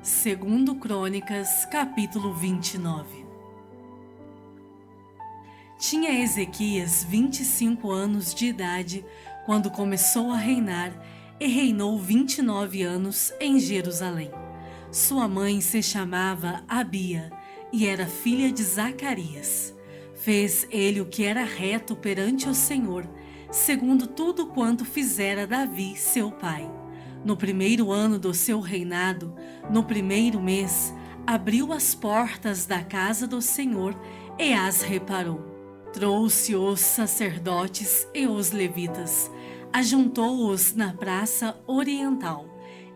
Segundo Crônicas, capítulo 29. Tinha Ezequias 25 anos de idade quando começou a reinar e reinou 29 anos em Jerusalém. Sua mãe se chamava Abia e era filha de Zacarias. Fez ele o que era reto perante o Senhor, segundo tudo quanto fizera Davi, seu pai. No primeiro ano do seu reinado, no primeiro mês, abriu as portas da casa do Senhor e as reparou. Trouxe os sacerdotes e os levitas, ajuntou-os na praça oriental.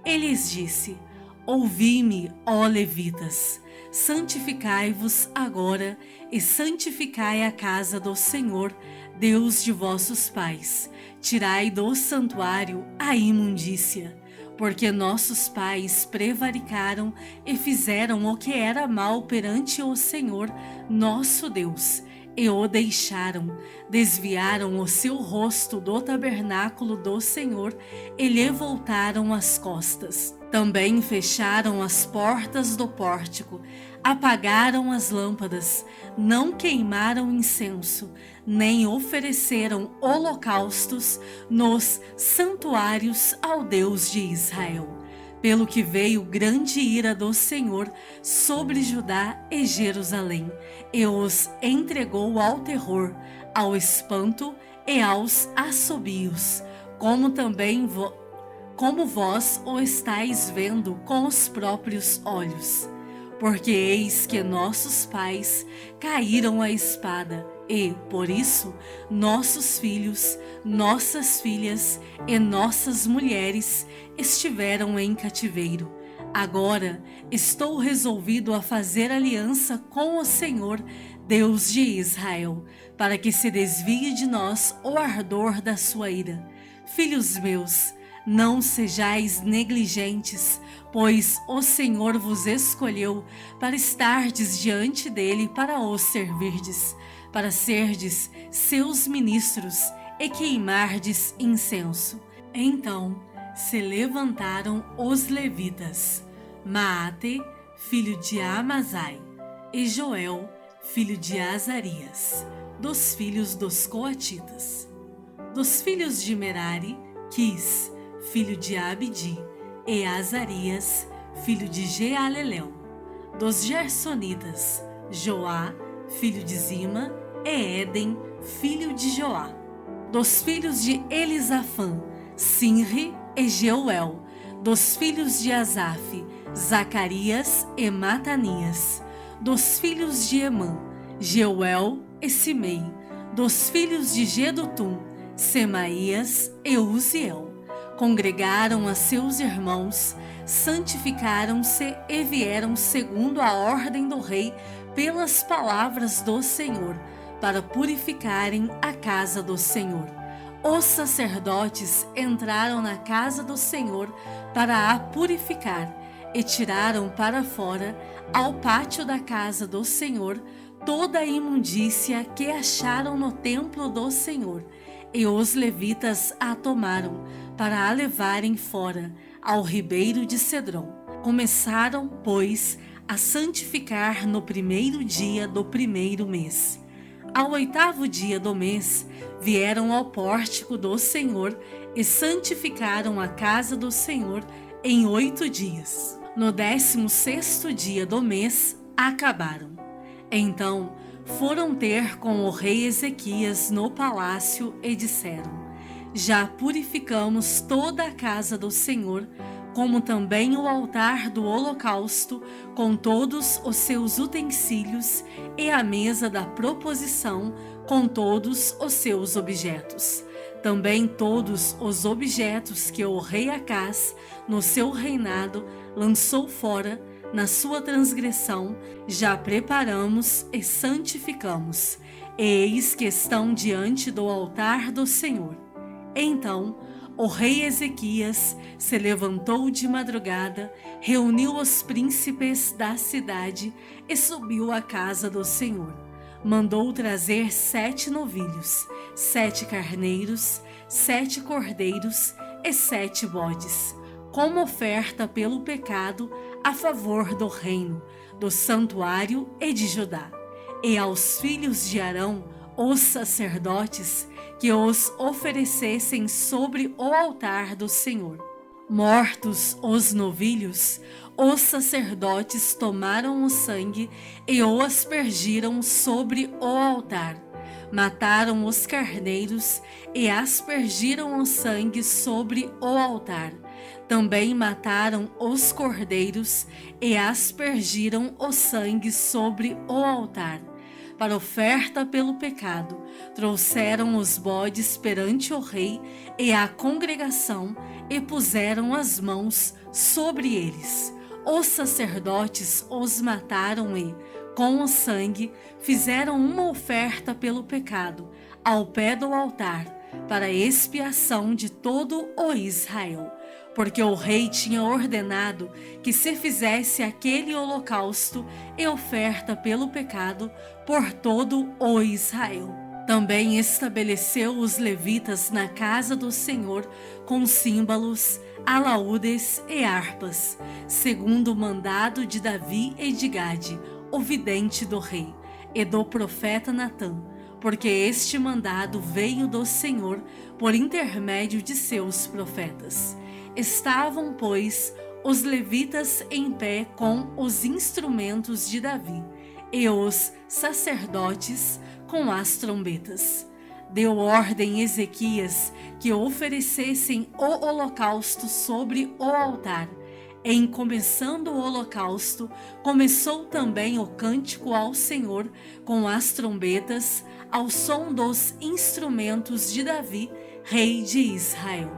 E lhes disse: Ouvi-me, ó levitas, santificai-vos agora e santificai a casa do Senhor, Deus de vossos pais. Tirai do santuário a imundícia, porque nossos pais prevaricaram e fizeram o que era mal perante o Senhor, nosso Deus, e o deixaram, desviaram o seu rosto do tabernáculo do Senhor e lhe voltaram as costas. Também fecharam as portas do pórtico, apagaram as lâmpadas, não queimaram incenso, nem ofereceram holocaustos nos santuários ao Deus de Israel. Pelo que veio grande ira do Senhor sobre Judá e Jerusalém, e os entregou ao terror, ao espanto e aos assobios, como vós o estáis vendo com os próprios olhos. Porque eis que nossos pais caíram à espada, e, por isso, nossos filhos, nossas filhas e nossas mulheres estiveram em cativeiro. Agora estou resolvido a fazer aliança com o Senhor, Deus de Israel, para que se desvie de nós o ardor da sua ira. Filhos meus, não sejais negligentes, pois o Senhor vos escolheu para estardes diante dele para os servirdes, para serdes seus ministros e queimardes incenso. Então se levantaram os levitas, Maate, filho de Amazai, e Joel, filho de Azarias, dos filhos dos coatitas. Dos filhos de Merari, Quis, filho de Abdi, e Azarias, filho de Jealelel. Dos Gersonitas, Joá, filho de Zima, e Éden, filho de Joá. Dos filhos de Elisafã, Sinri e Jeuel. Dos filhos de Asaf, Zacarias e Matanias. Dos filhos de Emã, Jeuel e Simei. Dos filhos de Gedutum, Semaías e Uziel. Congregaram a seus irmãos, santificaram-se e vieram segundo a ordem do rei pelas palavras do Senhor, para purificarem a casa do Senhor. Os sacerdotes entraram na casa do Senhor para a purificar e tiraram para fora, ao pátio da casa do Senhor, toda a imundícia que acharam no templo do Senhor. E os levitas a tomaram para a levarem fora ao ribeiro de Cedron. Começaram, pois, a santificar no primeiro dia do primeiro mês. Ao 8º dia do mês, vieram ao pórtico do Senhor e santificaram a casa do Senhor em 8 dias. No 16º dia do mês, acabaram. Então foram ter com o rei Ezequias no palácio e disseram: Já purificamos toda a casa do Senhor, como também o altar do holocausto, com todos os seus utensílios, e a mesa da proposição, com todos os seus objetos. Também todos os objetos que o rei Acás, no seu reinado, lançou fora, na sua transgressão, já preparamos e santificamos, e eis que estão diante do altar do Senhor. Então o rei Ezequias se levantou de madrugada, reuniu os príncipes da cidade e subiu à casa do Senhor. Mandou trazer 7 novilhos, 7 carneiros, 7 cordeiros e 7 bodes, como oferta pelo pecado, a favor do reino, do santuário e de Judá, e aos filhos de Arão, os sacerdotes, que os oferecessem sobre o altar do Senhor. Mortos os novilhos, os sacerdotes tomaram o sangue e o aspergiram sobre o altar. Mataram os carneiros e aspergiram o sangue sobre o altar. Também mataram os cordeiros e aspergiram o sangue sobre o altar. Para oferta pelo pecado, trouxeram os bodes perante o rei e a congregação e puseram as mãos sobre eles. Os sacerdotes os mataram e, com o sangue, fizeram uma oferta pelo pecado ao pé do altar, para expiação de todo o Israel, porque o rei tinha ordenado que se fizesse aquele holocausto e oferta pelo pecado por todo o Israel. Também estabeleceu os levitas na casa do Senhor com símbolos, alaúdes e harpas, segundo o mandado de Davi e de Gade, o vidente do rei, e do profeta Natã, porque este mandado veio do Senhor por intermédio de seus profetas. Estavam, pois, os levitas em pé com os instrumentos de Davi, e os sacerdotes com as trombetas. Deu ordem Ezequias que oferecessem o holocausto sobre o altar. Em começando o holocausto, começou também o cântico ao Senhor com as trombetas, ao som dos instrumentos de Davi, rei de Israel.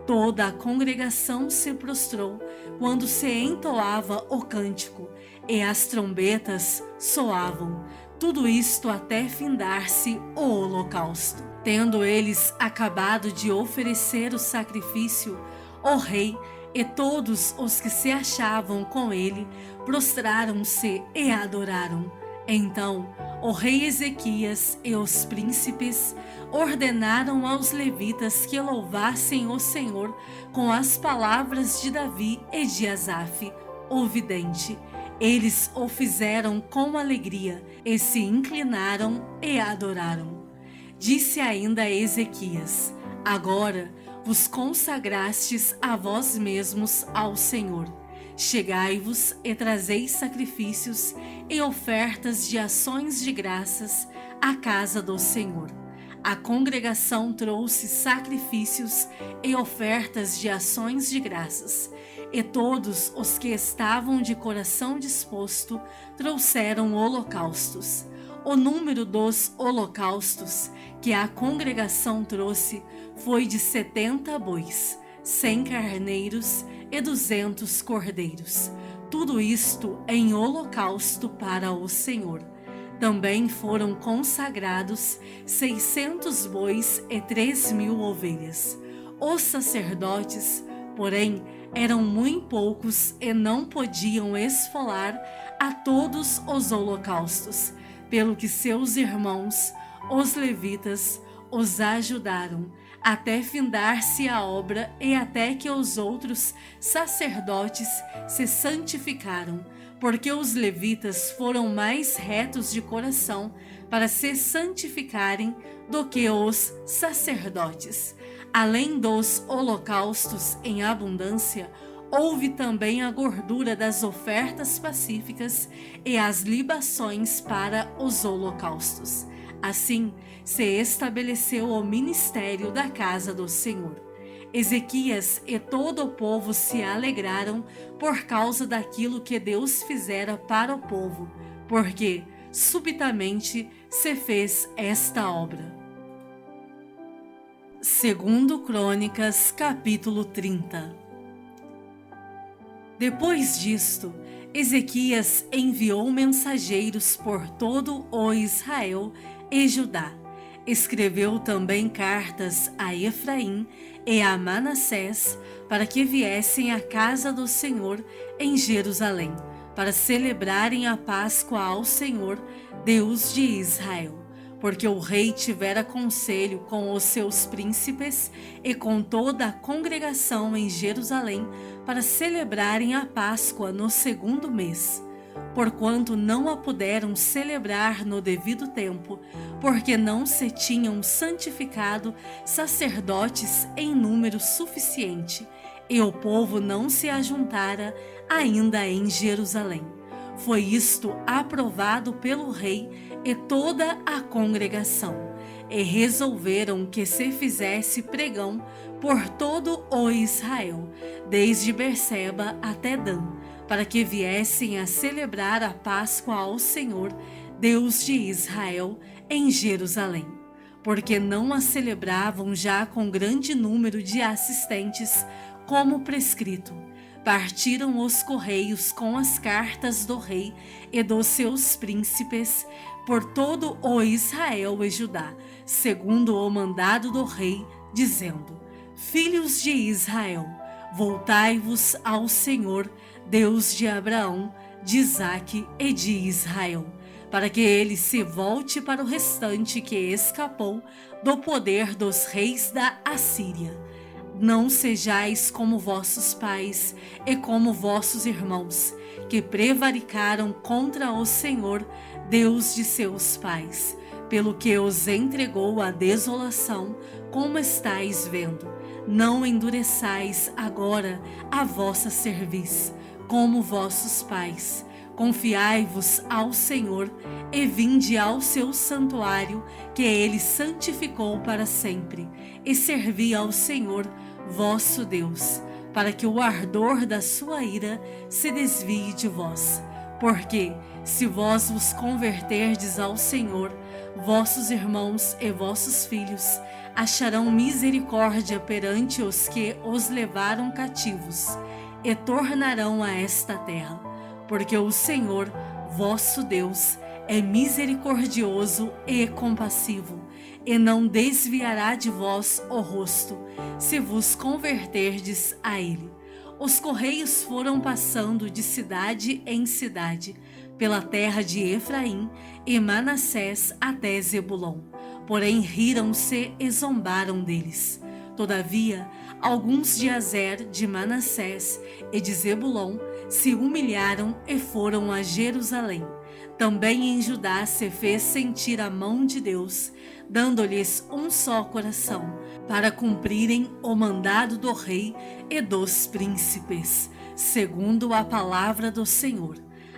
Toda a congregação se prostrou quando se entoava o cântico, e as trombetas soavam. Tudo isto até findar-se o holocausto. Tendo eles acabado de oferecer o sacrifício, o rei e todos os que se achavam com ele prostraram-se e adoraram. Então o rei Ezequias e os príncipes ordenaram aos levitas que louvassem o Senhor com as palavras de Davi e de Asaf, o vidente. Eles o fizeram com alegria e se inclinaram e adoraram. Disse ainda Ezequias: agora vos consagrastes a vós mesmos ao Senhor. Chegai-vos e trazei sacrifícios e ofertas de ações de graças à casa do Senhor. A congregação trouxe sacrifícios e ofertas de ações de graças, e todos os que estavam de coração disposto trouxeram holocaustos. O número dos holocaustos que a congregação trouxe foi de 70 bois, 100 carneiros e 200 cordeiros. Tudo isto em holocausto para o Senhor. Também foram consagrados 600 bois e 3.000 ovelhas. Os sacerdotes, porém, eram muito poucos e não podiam esfolar a todos os holocaustos, pelo que seus irmãos, os levitas, os ajudaram, até findar-se a obra e até que os outros sacerdotes se santificaram, porque os levitas foram mais retos de coração para se santificarem do que os sacerdotes. Além dos holocaustos em abundância, houve também a gordura das ofertas pacíficas e as libações para os holocaustos. Assim, se estabeleceu o ministério da casa do Senhor. Ezequias e todo o povo se alegraram por causa daquilo que Deus fizera para o povo, porque subitamente se fez esta obra. Segundo Crônicas, capítulo 30. Depois disto, Ezequias enviou mensageiros por todo o Israel e Judá. Escreveu também cartas a Efraim e a Manassés para que viessem à casa do Senhor em Jerusalém, para celebrarem a Páscoa ao Senhor, Deus de Israel, porque o rei tivera conselho com os seus príncipes e com toda a congregação em Jerusalém para celebrarem a Páscoa no 2º mês. Porquanto não a puderam celebrar no devido tempo, porque não se tinham santificado sacerdotes em número suficiente, e o povo não se ajuntara ainda em Jerusalém. Foi isto aprovado pelo rei e toda a congregação, e resolveram que se fizesse pregão por todo o Israel, desde Berseba até Dan, para que viessem a celebrar a Páscoa ao Senhor, Deus de Israel, em Jerusalém. Porque não a celebravam já com grande número de assistentes, como prescrito. Partiram os correios com as cartas do rei e dos seus príncipes por todo o Israel e Judá, segundo o mandado do rei, dizendo: Filhos de Israel, voltai-vos ao Senhor, Deus de Abraão, de Isaque e de Israel, para que ele se volte para o restante que escapou do poder dos reis da Assíria. Não sejais como vossos pais e como vossos irmãos, que prevaricaram contra o Senhor, Deus de seus pais, pelo que os entregou à desolação, como estáis vendo. Não endureçais agora a vossa cerviz, como vossos pais. Confiai-vos ao Senhor e vinde ao seu santuário, que ele santificou para sempre, e servi ao Senhor, vosso Deus, para que o ardor da sua ira se desvie de vós. Porque, se vós vos converterdes ao Senhor, vossos irmãos e vossos filhos acharão misericórdia perante os que os levaram cativos, e tornarão a esta terra. Porque o Senhor, vosso Deus, é misericordioso e compassivo, e não desviará de vós o rosto, se vos converterdes a ele. Os correios foram passando de cidade em cidade, pela terra de Efraim e Manassés até Zebulon. Porém riram-se e zombaram deles. Todavia, alguns de Azer, de Manassés e de Zebulon se humilharam e foram a Jerusalém. Também em Judá se fez sentir a mão de Deus, dando-lhes um só coração, para cumprirem o mandado do rei e dos príncipes, segundo a palavra do Senhor.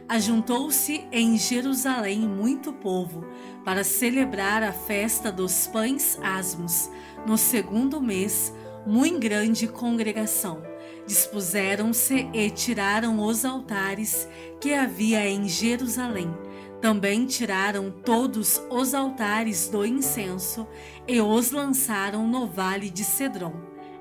Ajuntou-se em Jerusalém muito povo, para celebrar a festa dos pães asmos, no 2º mês, muito grande congregação. Dispuseram-se e tiraram os altares que havia em Jerusalém. Também tiraram todos os altares do incenso e os lançaram no vale de Cedron.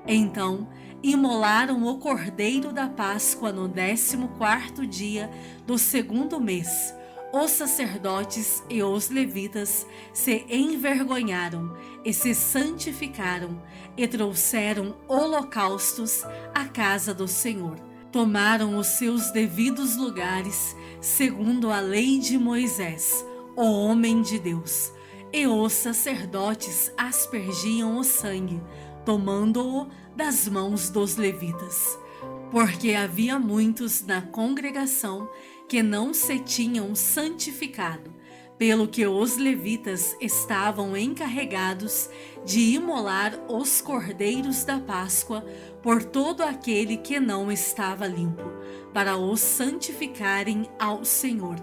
Então imolaram o cordeiro da Páscoa no 14º dia do 2º mês. Os sacerdotes e os levitas se envergonharam e se santificaram e trouxeram holocaustos à casa do Senhor. Tomaram os seus devidos lugares, segundo a lei de Moisés, o homem de Deus. E os sacerdotes aspergiam o sangue, tomando-o das mãos dos levitas. Porque havia muitos na congregação que não se tinham santificado, pelo que os levitas estavam encarregados de imolar os cordeiros da Páscoa por todo aquele que não estava limpo, para os santificarem ao Senhor.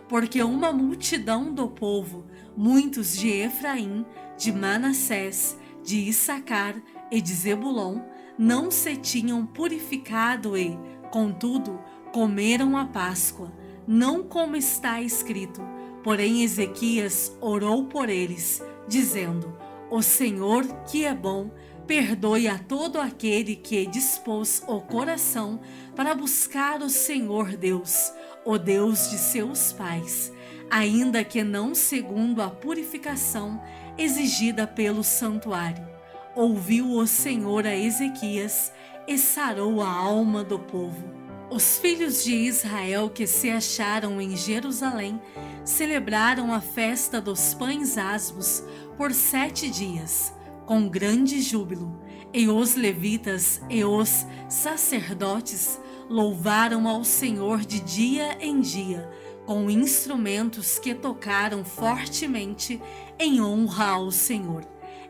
Porque uma multidão do povo, muitos de Efraim, de Manassés, de Issacar e de Zebulon, não se tinham purificado e, contudo, comeram a Páscoa, não como está escrito. Porém Ezequias orou por eles, dizendo: O Senhor, que é bom, perdoe a todo aquele que dispôs o coração para buscar o Senhor Deus, o Deus de seus pais, ainda que não segundo a purificação exigida pelo santuário. Ouviu o Senhor a Ezequias e sarou a alma do povo. Os filhos de Israel que se acharam em Jerusalém celebraram a festa dos pães asmos por 7 dias, com grande júbilo, e os levitas e os sacerdotes louvaram ao Senhor de dia em dia, com instrumentos que tocaram fortemente em honra ao Senhor.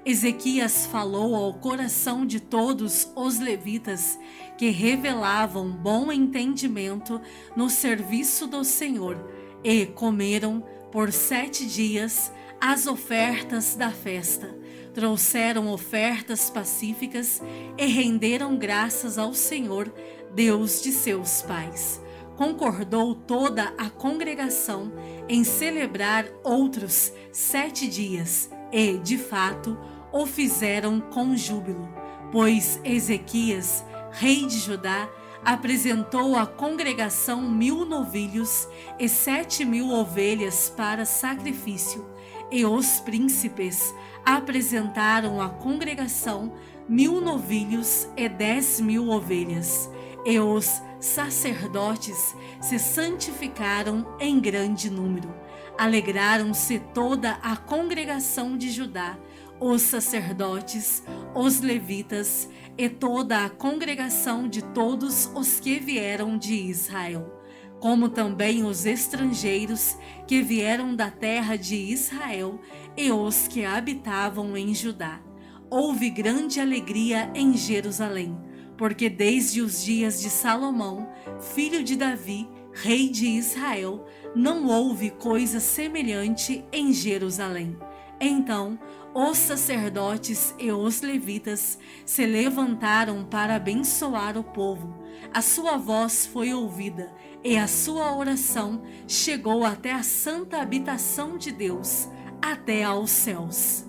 Ezequias falou ao coração de todos os levitas que revelavam bom entendimento no serviço do Senhor, e comeram por 7 dias as ofertas da festa. Trouxeram ofertas pacíficas e renderam graças ao Senhor, Deus de seus pais. Concordou toda a congregação em celebrar outros 7 dias e, de fato, o fizeram com júbilo, pois Ezequias, rei de Judá, apresentou à congregação 1000 novilhos e 7.000 ovelhas para sacrifício, e os príncipes apresentaram à congregação 1000 novilhos e 10.000 ovelhas, e os sacerdotes se santificaram em grande número. Alegraram-se toda a congregação de Judá, os sacerdotes, os levitas e toda a congregação de todos os que vieram de Israel, como também os estrangeiros que vieram da terra de Israel e os que habitavam em Judá. Houve grande alegria em Jerusalém, porque desde os dias de Salomão, filho de Davi, rei de Israel, não houve coisa semelhante em Jerusalém. Então, os sacerdotes e os levitas se levantaram para abençoar o povo. A sua voz foi ouvida e a sua oração chegou até a santa habitação de Deus, até aos céus.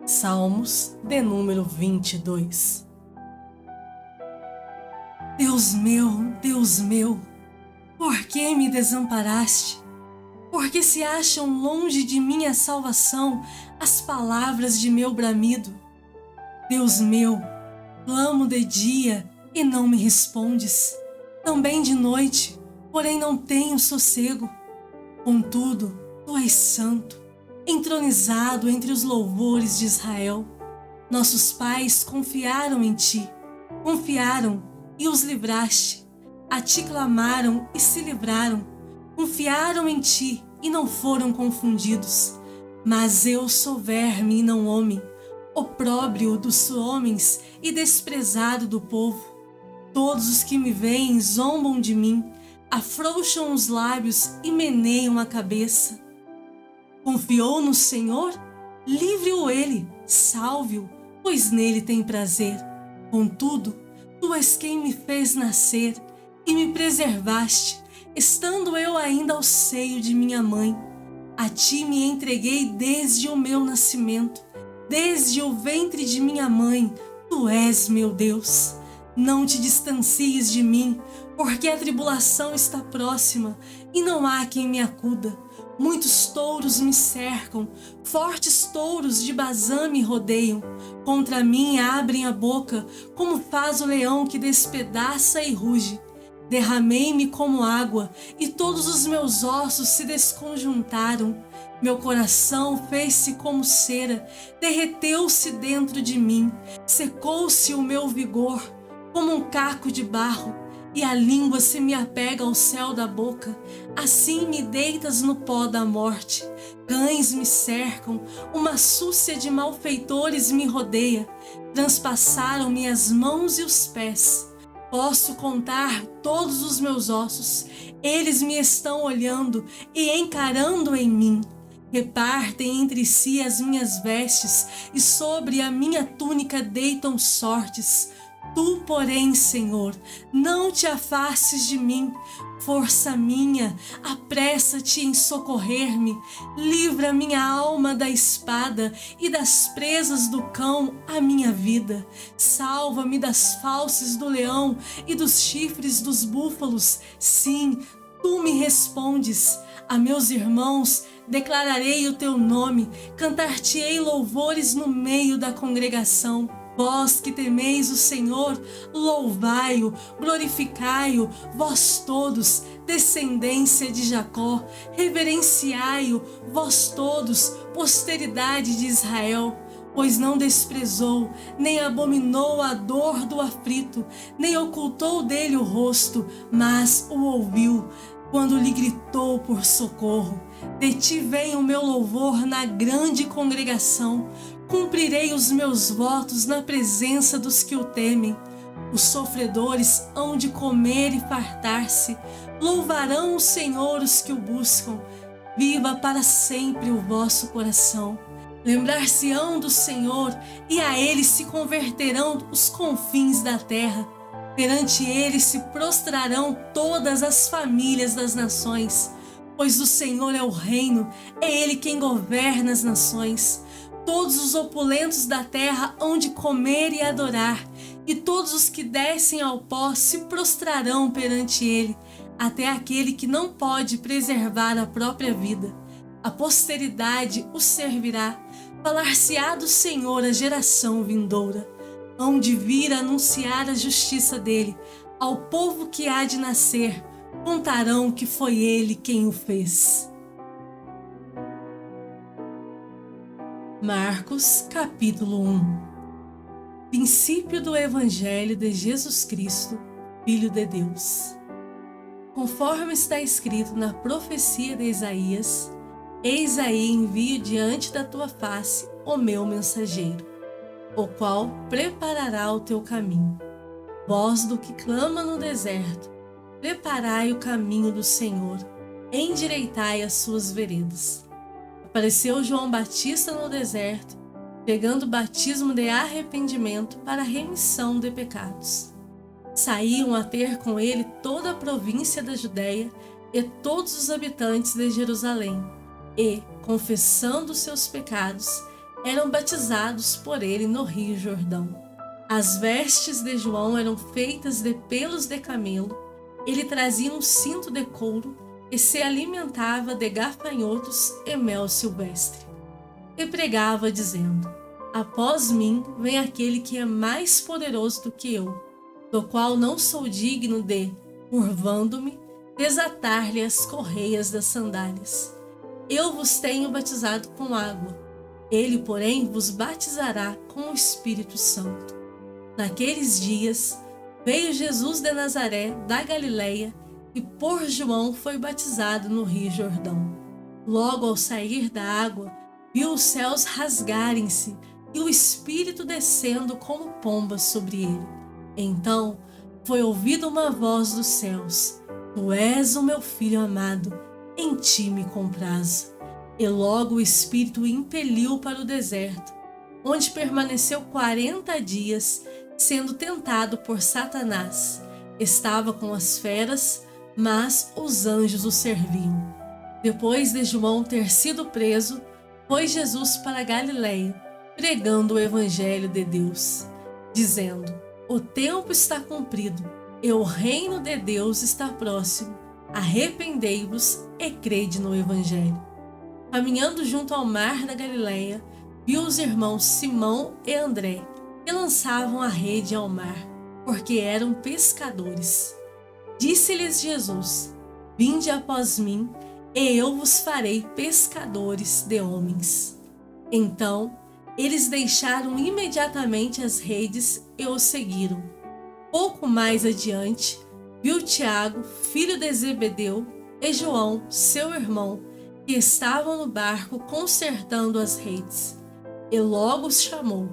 Salmos de número 22. Deus meu, por que me desamparaste? Porque se acham longe de mim a salvação, as palavras de meu bramido. Deus meu, clamo de dia e não me respondes, também de noite, porém não tenho sossego. Contudo, tu és santo, entronizado entre os louvores de Israel. Nossos pais confiaram em ti, confiaram e os livraste. A ti clamaram e se livraram. Confiaram em ti e não foram confundidos. Mas eu sou verme e não homem, opróbrio dos homens e desprezado do povo. Todos os que me veem zombam de mim, afrouxam os lábios e meneiam a cabeça. Confiou no Senhor? Livre-o ele, salve-o, pois nele tem prazer. Contudo, tu és quem me fez nascer e me preservaste, estando eu ainda ao seio de minha mãe. A ti me entreguei desde o meu nascimento, desde o ventre de minha mãe. Tu és meu Deus. Não te distancies de mim, porque a tribulação está próxima e não há quem me acuda. Muitos touros me cercam, fortes touros de Bazã me rodeiam. Contra mim abrem a boca, como faz o leão que despedaça e ruge. Derramei-me como água, e todos os meus ossos se desconjuntaram. Meu coração fez-se como cera, derreteu-se dentro de mim. Secou-se o meu vigor, como um caco de barro, e a língua se me apega ao céu da boca. Assim me deitas no pó da morte. Cães me cercam, uma súcia de malfeitores me rodeia. Transpassaram-me as mãos e os pés. Posso contar todos os meus ossos. Eles me estão olhando e encarando em mim. Repartem entre si as minhas vestes e sobre a minha túnica deitam sortes. Tu, porém, Senhor, não te afastes de mim. Força minha, apressa-te em socorrer-me. Livra minha alma da espada e das presas do cão a minha vida. Salva-me das fauces do leão e dos chifres dos búfalos. Sim, tu me respondes. A meus irmãos declararei o teu nome, cantar-te-ei louvores no meio da congregação. Vós que temeis o Senhor, louvai-o, glorificai-o, vós todos, descendência de Jacó, reverenciai-o, vós todos, posteridade de Israel. Pois não desprezou, nem abominou a dor do aflito, nem ocultou dele o rosto, mas o ouviu, quando lhe gritou por socorro. De ti vem o meu louvor na grande congregação, cumprirei os meus votos na presença dos que o temem. Os sofredores hão de comer e fartar-se, louvarão o Senhor os que o buscam. Viva para sempre o vosso coração. Lembrar-se-ão do Senhor, e a ele se converterão os confins da terra. Perante ele se prostrarão todas as famílias das nações, pois do Senhor é o reino, é ele quem governa as nações. Todos os opulentos da terra hão de comer e adorar, e todos os que descem ao pó se prostrarão perante ele, até aquele que não pode preservar a própria vida. A posteridade o servirá, falar-se-á do Senhor a geração vindoura. Hão de vir anunciar a justiça dele, ao povo que há de nascer, contarão que foi ele quem o fez. Marcos, capítulo 1. Princípio do Evangelho de Jesus Cristo, Filho de Deus. Conforme está escrito na profecia de Isaías: eis aí envio diante da tua face o meu mensageiro, o qual preparará o teu caminho. Voz do que clama no deserto: preparai o caminho do Senhor, endireitai as suas veredas. Apareceu João Batista no deserto, pregando batismo de arrependimento para a remissão de pecados. Saíam a ter com ele toda a província da Judéia e todos os habitantes de Jerusalém, e, confessando seus pecados, eram batizados por ele no Rio Jordão. As vestes de João eram feitas de pelos de camelo, ele trazia um cinto de couro e se alimentava de gafanhotos e mel silvestre. E pregava dizendo: após mim vem aquele que é mais poderoso do que eu, do qual não sou digno de, curvando-me, desatar-lhe as correias das sandálias. Eu vos tenho batizado com água, ele, porém, vos batizará com o Espírito Santo. Naqueles dias, veio Jesus de Nazaré, da Galileia, e por João foi batizado no Rio Jordão. Logo ao sair da água, viu os céus rasgarem-se e o Espírito descendo como pomba sobre ele. Então foi ouvida uma voz dos céus: Tu és o meu Filho amado, em ti me comprazo. E logo o Espírito o impeliu para o deserto, onde permaneceu 40 dias, sendo tentado por Satanás. Estava com as feras, mas os anjos o serviam. Depois de João ter sido preso, foi Jesus para a Galileia, pregando o Evangelho de Deus, dizendo: o tempo está cumprido, e o reino de Deus está próximo. Arrependei-vos e crede no Evangelho. Caminhando junto ao mar da Galileia, viu os irmãos Simão e André, que lançavam a rede ao mar, porque eram pescadores. Disse-lhes Jesus: vinde após mim, e eu vos farei pescadores de homens. Então, eles deixaram imediatamente as redes e o seguiram. Pouco mais adiante, viu Tiago, filho de Zebedeu, e João, seu irmão, que estavam no barco consertando as redes. E logo os chamou,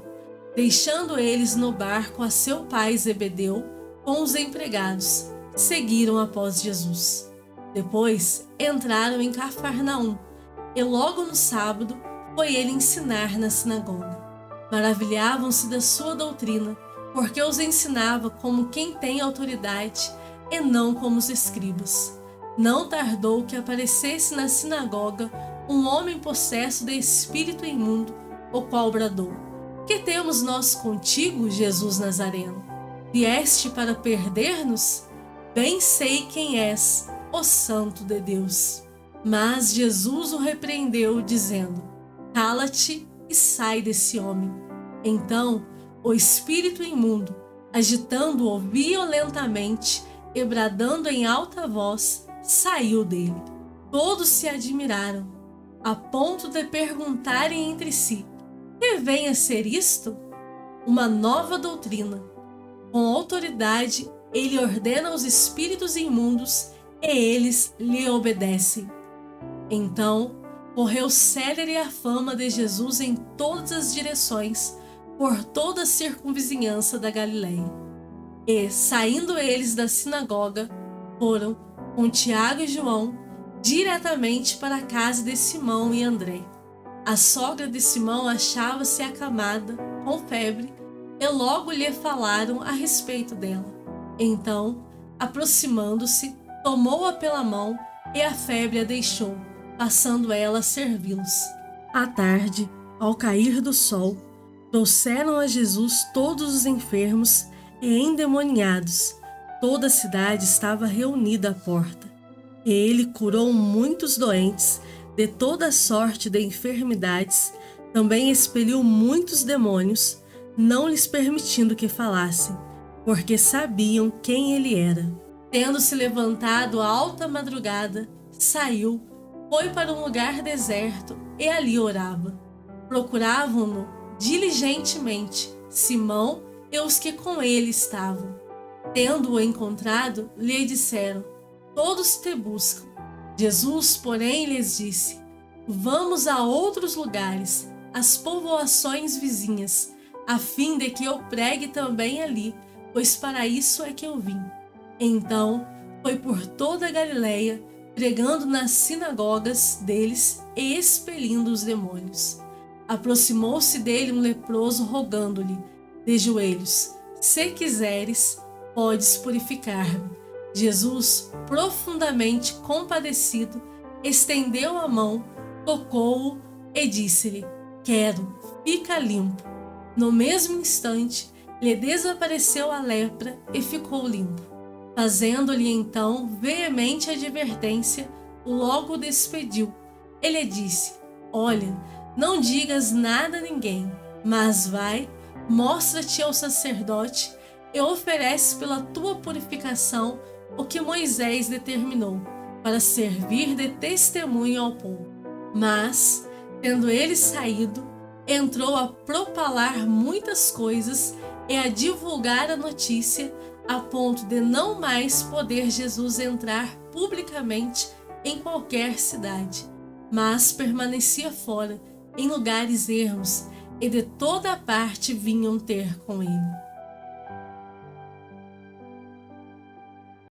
deixando eles no barco a seu pai Zebedeu com os empregados, seguiram após Jesus. Depois entraram em Cafarnaum, e logo no sábado foi ele ensinar na sinagoga. Maravilhavam-se da sua doutrina, porque os ensinava como quem tem autoridade e não como os escribas. Não tardou que aparecesse na sinagoga um homem possesso de espírito imundo, o qual bradou: que temos nós contigo, Jesus Nazareno? Vieste para perder-nos? Bem sei quem és, o Santo de Deus. Mas Jesus o repreendeu, dizendo: cala-te e sai desse homem. Então O espírito imundo, agitando-o violentamente e bradando em alta voz, saiu dele. Todos se admiraram, a ponto de perguntarem entre si: que vem a ser isto? Uma nova doutrina. Com autoridade, ele ordena aos espíritos imundos e eles lhe obedecem. Então, correu célere a fama de Jesus em todas as direções, por toda a circunvizinhança da Galileia. E, saindo eles da sinagoga, foram, com Tiago e João, diretamente para a casa de Simão e André. A sogra de Simão achava-se acamada, com febre, e logo lhe falaram a respeito dela. Então, aproximando-se, tomou-a pela mão e a febre a deixou, passando ela a servi-los. À tarde, ao cair do sol, trouxeram a Jesus todos os enfermos e endemoniados. Toda a cidade estava reunida à porta. E ele curou muitos doentes de toda sorte de enfermidades, também expeliu muitos demônios, não lhes permitindo que falassem, porque sabiam quem ele era. Tendo-se levantado à alta madrugada, saiu, foi para um lugar deserto e ali orava. Procuravam-no diligentemente Simão e os que com ele estavam. Tendo-o encontrado, lhe disseram: todos te buscam. Jesus, porém, lhes disse: vamos a outros lugares, às povoações vizinhas, a fim de que eu pregue também ali, pois para isso é que eu vim. Então, foi por toda a Galileia, pregando nas sinagogas deles e expelindo os demônios. Aproximou-se dele um leproso, rogando-lhe, de joelhos: se quiseres, podes purificar-me. Jesus, profundamente compadecido, estendeu a mão, tocou-o e disse-lhe: quero, fica limpo. No mesmo instante, lhe desapareceu a lepra e ficou limpo. Fazendo-lhe então veemente advertência, logo o despediu. Ele disse: olha, não digas nada a ninguém, mas vai, mostra-te ao sacerdote e oferece pela tua purificação o que Moisés determinou, para servir de testemunho ao povo. Mas, tendo ele saído, entrou a propalar muitas coisas e a divulgar a notícia, a ponto de não mais poder Jesus entrar publicamente em qualquer cidade, mas permanecia fora, em lugares ermos, e de toda a parte vinham ter com ele.